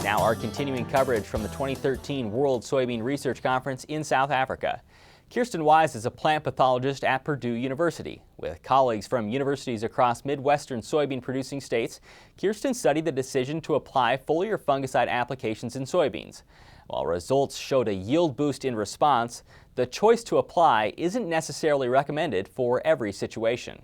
Now our continuing coverage from the 2013 World Soybean Research Conference in South Africa. Kiersten Wise is a plant pathologist at Purdue University. With colleagues from universities across midwestern soybean producing states, Kiersten studied the decision to apply foliar fungicide applications in soybeans. While results showed a yield boost in response, the choice to apply isn't necessarily recommended for every situation.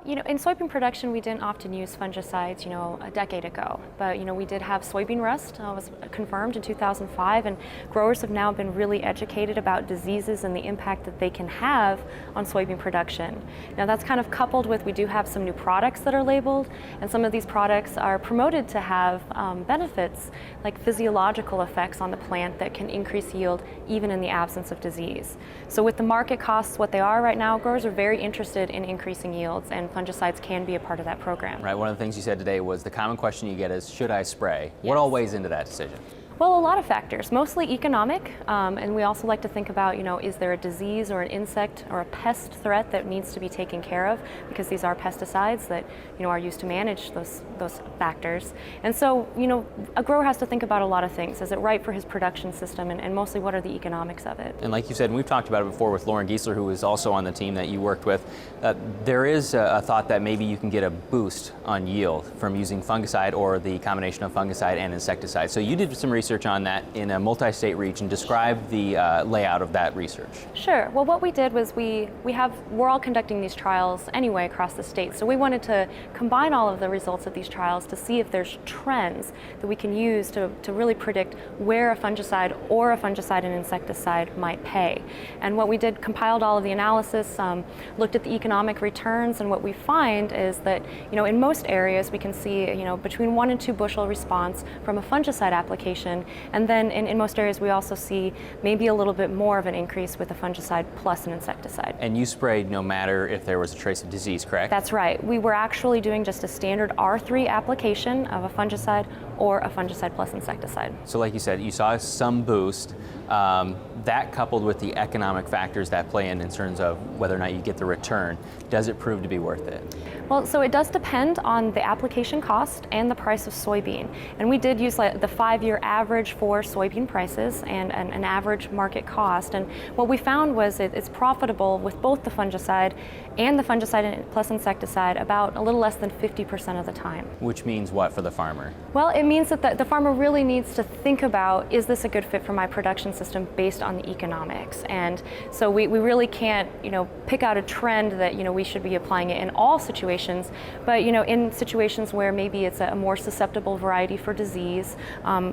In soybean production, we didn't often use fungicides, a decade ago. But, we did have soybean rust, was confirmed in 2005, and growers have now been really educated about diseases and the impact that they can have on soybean production. Now, that's kind of coupled with, we do have some new products that are labeled, and some of these products are promoted to have benefits like physiological effects on the plant that can increase yield even in the absence of disease. So with the market costs what they are right now, growers are very interested in increasing yields, and fungicides can be a part of that program. Right, one of the things you said today was the common question you get is, should I spray? What all weighs into that decision? Well, a lot of factors, mostly economic, and we also like to think about, is there a disease or an insect or a pest threat that needs to be taken care of, because these are pesticides that, are used to manage those factors. And so, a grower has to think about a lot of things. Is it right for his production system, and mostly what are the economics of it? And like you said, and we've talked about it before with Lauren Giesler, who was also on the team that you worked with, there is a thought that maybe you can get a boost on yield from using fungicide or the combination of fungicide and insecticide. So you did some research on that in a multi-state region. Describe the layout of that research. Sure. Well, what we did was we're all conducting these trials anyway across the state. So we wanted to combine all of the results of these trials to see if there's trends that we can use to really predict where a fungicide or a fungicide and insecticide might pay. And what we did, compiled all of the analysis, looked at the economic returns, and what we find is that, in most areas we can see, between 1 and 2 bushel response from a fungicide application. And then in most areas we also see maybe a little bit more of an increase with a fungicide plus an insecticide. And you sprayed no matter if there was a trace of disease, correct? That's right. We were actually doing just a standard R3 application of a fungicide or a fungicide plus insecticide. So like you said, you saw some boost. That coupled with the economic factors that play in terms of whether or not you get the return, does it prove to be worth it? Well, so it does depend on the application cost and the price of soybean. And we did use the 5-year average for soybean prices and an average market cost. And what we found was it's profitable with both the fungicide and the fungicide plus insecticide about a little less than 50% of the time. Which means what for the farmer? Well, it means that the farmer really needs to think about, is this a good fit for my production system based on the economics? And so we really can't, pick out a trend that, we should be applying it in all situations, but, in situations where maybe it's a more susceptible variety for disease,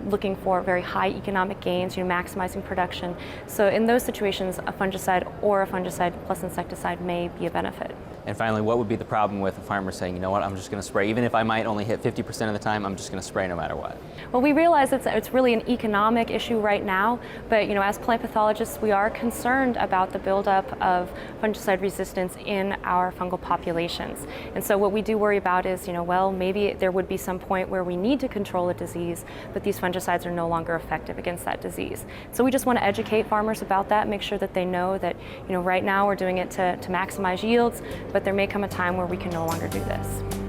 looking for very high economic gains, maximizing production. So in those situations, a fungicide or a fungicide plus insecticide may be a benefit. And finally, what would be the problem with a farmer saying, you know what, I'm just going to spray, even if I might only hit 50% of the time, I'm just going to spray no matter what? Well, we realize it's really an economic issue right now, but as plant pathologists, we are concerned about the buildup of fungicide resistance in our fungal populations. And so what we do worry about is, well, maybe there would be some point where we need to control a disease, but these fungicides are no longer effective against that disease. So we just want to educate farmers about that, make sure that they know that, right now we're doing it to maximize yields, but there may come a time where we can no longer do this.